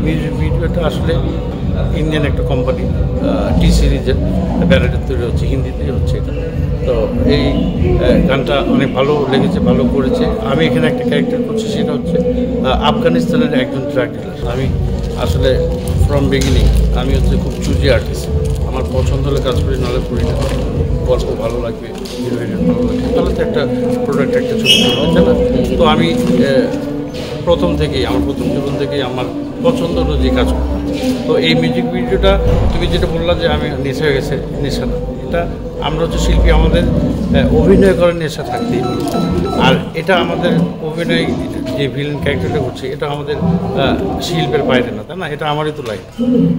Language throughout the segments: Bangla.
মিউজিক ভিডিওটা আসলে ইন্ডিয়ান একটা কোম্পানি টি সিরিজের ব্যানারে তৈরি হচ্ছে, হিন্দিতেই হচ্ছে এটা। তো এই গানটা অনেক ভালো লেগেছে, ভালো করেছে। আমি এখানে একটা ক্যারেক্টার করছি, সেটা হচ্ছে আফগানিস্তানের একজন ড্রাগ ডিলার। আমি আসলে ফ্রম বিগিনিং আমি হচ্ছে খুব চুজি আর্টিস্ট। আমার পছন্দ হলে কাজ করি, নাহলে করি না। গল্প ভালো লাগবে, হিরোইনের ভালো লাগবে, তাহলে তো একটা প্রোডাক্ট, একটা ছবি হচ্ছে না। তো আমি প্রথম থেকেই, আমার প্রথম জীবন থেকেই আমার পছন্দ অনুযায়ী কাজ করি। তো এই মিউজিক ভিডিওটা তুমি যেটা বললা যে আমি নেশা হয়ে গেছে, নেশা না, এটা আমরা হচ্ছে শিল্পী, আমাদের অভিনয় করার নেশা থাকতেই। আর এটা আমাদের অভিনয় যে ভিলেন ক্যারেক্টারটা করছে, এটা আমাদের শিল্পের বাইরে না, তাই না? এটা আমারই তো লাইফ।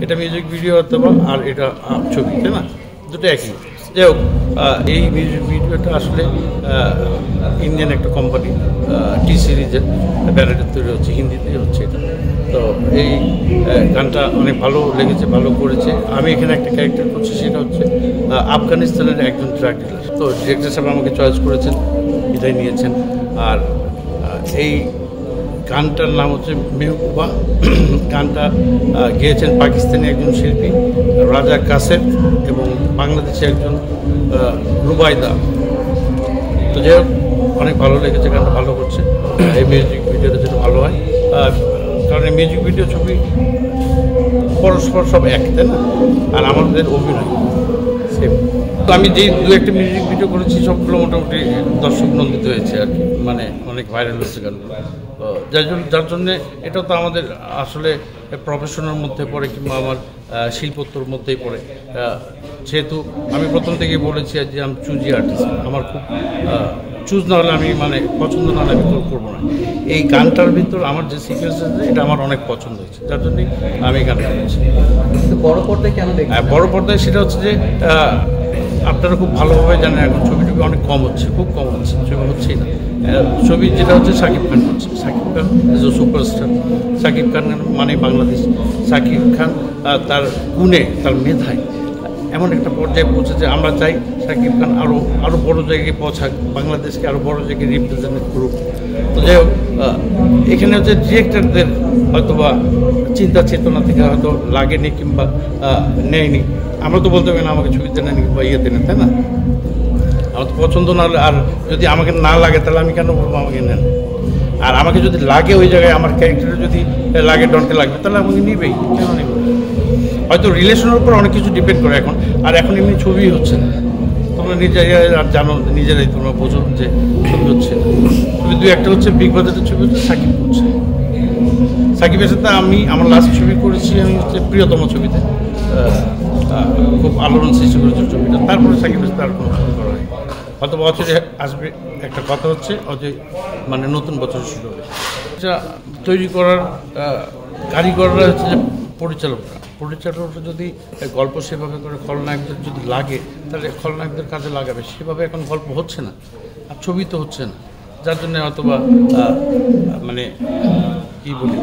এটা মিউজিক ভিডিও হতে পারে আর এটা ছবি, তাই না? দুটো একই। যাই হোক, এই মিউজিক ভিডিওটা আসলে ইন্ডিয়ান একটা কোম্পানি টি সিরিজের ব্যানারে তৈরি হচ্ছে, হিন্দিতেই হচ্ছে এটা। তো এই গানটা অনেক ভালো লেগেছে, ভালো করেছে। আমি এখানে একটা ক্যারেক্টার করছি, সেটা হচ্ছে আফগানিস্তানের একজন ড্রাগ ডিলার। তো ডিরেক্টর সাহেব আমাকে চয়েস করেছেন, বিদায় নিয়েছেন। আর এই গানটার নাম হচ্ছে মেহবুবা। গানটা গেয়েছেন পাকিস্তানি একজন শিল্পী রাজা কাসেম এবং বাংলাদেশি একজন রুবাইদা। তো যাই হোক, অনেক ভালো লেগেছে, গানটা ভালো করছে। এই মিউজিক ভিডিওটা যেটা ভালো হয়, কারণ এই মিউজিক ভিডিও ছবি পরস্পর সব এক, তাই না? আর আমাদের অভিনয় সেম। তো আমি যেই দু একটা মিউজিক ভিডিও করেছি, সবগুলো মোটামুটি দর্শক নন্দিত হয়েছে আর কি, মানে অনেক ভাইরাল হয়েছে গানগুলো। যার জন্যে এটা তো আমাদের আসলে প্রফেশনের মধ্যে পড়ে, কিংবা আমার শিল্পত্বর মধ্যেই পড়ে। যেহেতু আমি প্রথম থেকেই বলেছি যে আমি চুজি আর্টিস্ট, আমার খুব চুজ না হলে আমি, মানে পছন্দ না হলে আমি করবো না। এই গানটার ভিতর আমার যে সিকোয়েন্স আছে, এটা আমার অনেক পছন্দ হয়েছে, যার জন্যই আমি এই গানটা করছি। বড় পর্দায় কেন দেখবেন? বড় পর্দায় সেটা হচ্ছে যে আপনারা খুব ভালোভাবে জানেন, এখন ছবি অনেক কম হচ্ছে, খুব কম হচ্ছে, ছবি হচ্ছেই না। ছবি যেটা হচ্ছে শাকিব খান করছে। Shakib Khan is a superstar. Shakib Khan মানে বাংলাদেশ। শাকিব খান তার গুণে, তার মেধায় এমন একটা পর্যায়ে পৌঁছেছে, আমরা চাই শাকিব খান আরও বড় জায়গায় পৌঁছাক, বাংলাদেশকে আরও বড় জায়গায় রিপ্রেজেন্ট করুক। তো যাই হোক, এখানে হচ্ছে ডিরেক্টরদের হয়তোবা চিন্তা চেতনা থেকে হয়তো লাগেনি কিংবা নেয়নি। আমরা তো বলতে পারি না আমাকে ছবিতে নেন কিংবা ইয়েতে নেন, তাই না? আমার তো পছন্দ না হলে, আর যদি আমাকে না লাগে, তাহলে আমি কেন বলবো আমাকে নেন? আর আমাকে যদি লাগে, ওই জায়গায় আমার ক্যারেক্টারে যদি লাগে, ডনকে লাগবে, তাহলে আমাকে নিবেই, কেন নেব? হয়তো রিলেশনের উপর অনেক কিছু ডিপেন্ড করে এখন। আর এখন এমনি ছবি হচ্ছে না, তোমরা নিজেরাই আর জানো, নিজেরাই তোমরা বোঝো যে ছবি হচ্ছে না। ছবি দুই একটা হচ্ছে, বিগ বাজেটের ছবি হচ্ছে, সাকিব করছে। সাকিবের সাথে আমি আমার লাস্ট ছবি করেছি, আমি হচ্ছে প্রিয়তম ছবিতে, খুব আলোড়ন সৃষ্টি করেছে ছবিটা। তারপরে সাকিবের সাথে আর কোনো ছবি করা হয়, হয়তো বছরে আসবে। একটা কথা হচ্ছে, মানে নতুন বছর শুরু হবে। এটা তৈরি করার কারিগররা হচ্ছে যে পরিচালকরা যদি গল্প সেভাবে করে খলনায়কদের যদি লাগে, তাহলে খলনায়কদের কাজে লাগাবে। সেভাবে এখন গল্প হচ্ছে না, আর ছবি তো হচ্ছে না, যার জন্য হয়তোবা মানে কী বলি,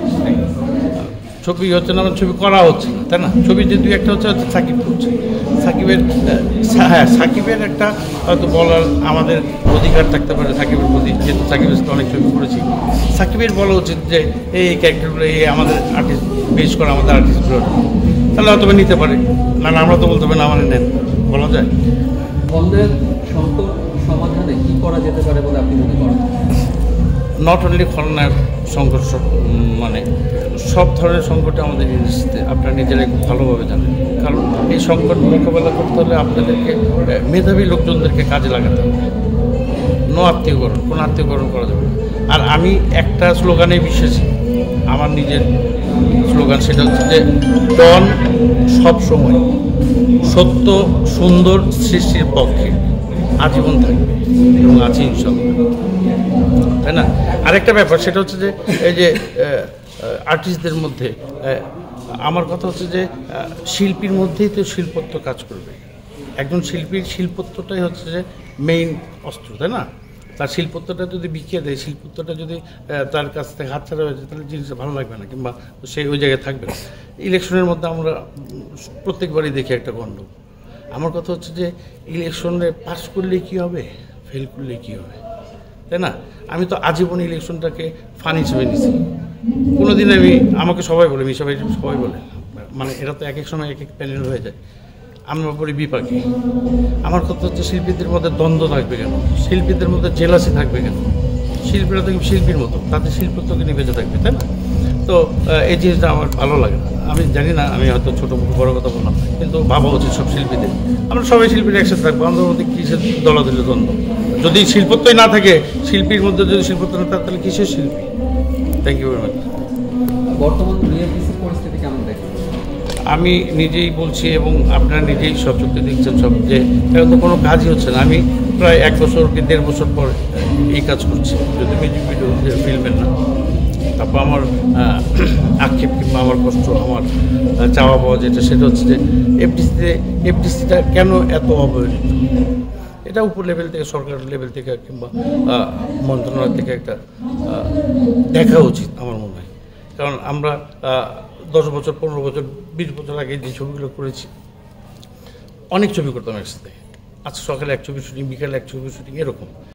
ছবি হচ্ছে না, ছবি করা হচ্ছে না, তাই না? ছবি যে দুই একটা হচ্ছে সাকিব করছে। সাকিবের একটা হয়তো বলার আমাদের অধিকার থাকতে পারে সাকিবের প্রতি, যেহেতু সাকিবের সাথে অনেক ছবি করেছি। সাকিবের বলা উচিত যে এই ক্যারেক্টারগুলো, এই আমাদের আর্টিস্ট বেশ করে, আমাদের আর্টিস্টগুলো, তাহলে হয়তো নিতে পারে। না, আমরা তো বলতে পারি না আমাদের নেন, বলা যায়। দ্বন্দ্বের সংকট সমাধানে কী করা যেতে পারে বলে আপনি মনে করেন? নট অনলি খলনায়ক সংকট, মানে সব ধরনের সংকটে আমাদের ইন্ডাস্ট্রিতে আপনারা নিজেরাই খুব ভালোভাবে জানেন। কারণ এই সংকট মোকাবেলা করতে হলে আপনাদেরকে মেধাবী লোকজনদেরকে কাজে লাগাতে হবে। কোনো আত্মীয়করণ করা যাবে না। আর আমি একটা স্লোগানে বিশ্বাসী, আমার নিজের স্লোগান, সেটা হচ্ছে যে ডন সবসময় সত্য সুন্দর সৃষ্টির পক্ষে আজীবন থাকবে এবং আছে ইনশাল্লাহ, তাই না? আরেকটা ব্যাপার, সেটা হচ্ছে যে এই যে আর্টিস্টদের মধ্যে আমার কথা হচ্ছে যে শিল্পীর মধ্যেই তো শিল্পত্ব কাজ করবে। একজন শিল্পীর শিল্পত্বটাই হচ্ছে যে মেইন অস্ত্র, তাই না? তার শিল্পত্বটা যদি বিকিয়ে দেয়, শিল্পত্বটা যদি তার কাছ থেকে হাতছাড়া হয়ে যায়, তাহলে জিনিসটা ভালো লাগবে না, কিংবা সেই ওই জায়গায় থাকবে না। ইলেকশনের মধ্যে আমরা প্রত্যেকবারই দেখি একটা গণ্ডগোল। আমার কথা হচ্ছে যে ইলেকশনে পাস করলে কী হবে, ফেল করলে কী হবে, তাই না? আমি তো আজীবন ইলেকশনটাকে ফান হিসেবে নিছি। কোনোদিন আমাকে সবাই বলে, মিশা ভাই সবাই বলে, মানে এরা তো এক এক সময় এক এক প্যানেল হয়ে যায়, আমরা পড়ি বিপাকে। আমার কথা হচ্ছে শিল্পীদের মধ্যে দ্বন্দ্ব থাকবে কেন, শিল্পীদের মধ্যে জেলাসি থাকবে কেন? শিল্পীরা তো শিল্পীর মতো, তাদের শিল্পত্বকে নিয়ে বেঁচে থাকবে, তাই না? তো এই জিনিসটা আমার ভালো লাগে না। আমি জানি না, আমি হয়তো ছোটো বড় কথা বললাম, কিন্তু ভাবা উচিত সব শিল্পীদের। আমরা সবাই শিল্পীরা একসাথে থাকবো, আমাদের মধ্যে কিসের দলাদলি দ্বন্দ্ব? যদি শিল্পত্বই না থাকে, শিল্পীর মধ্যে যদি শিল্পত্ব না থাকে, তাহলে কিসের শিল্পী? Thank you very much. বর্তমান বিএফডিসির পরিস্থিতি কেমন দেখেন? আমি নিজেই বলছি এবং আপনারা নিজেই সব চোখে দেখছেন সব, যে এখন তো কোনো কাজই হচ্ছে না। আমি প্রায় 1 বছর কি 1.5 বছর পর এই কাজ করছি, যদি মিউজিক ভিডিও ফিল্মের না। তারপর আমার আক্ষেপ কিংবা আমার কষ্ট, আমার চাওয়া পাওয়া যেটা, সেটা হচ্ছে যে এফডিসিটা কেন এত অবহেলিত? এটা উপর লেভেল থেকে, সরকার লেভেল থেকে কিংবা মন্ত্রণালয় থেকে একটা দেখা উচিত আমার মনে হয়। কারণ আমরা 10 বছর, 15 বছর, 20 বছর আগে যে ছবিগুলো করেছি, অনেক ছবি করতাম একসাথে। আজকে সকালে এক ছবি শুটিং, বিকালে এক ছবি শুটিং, এরকম।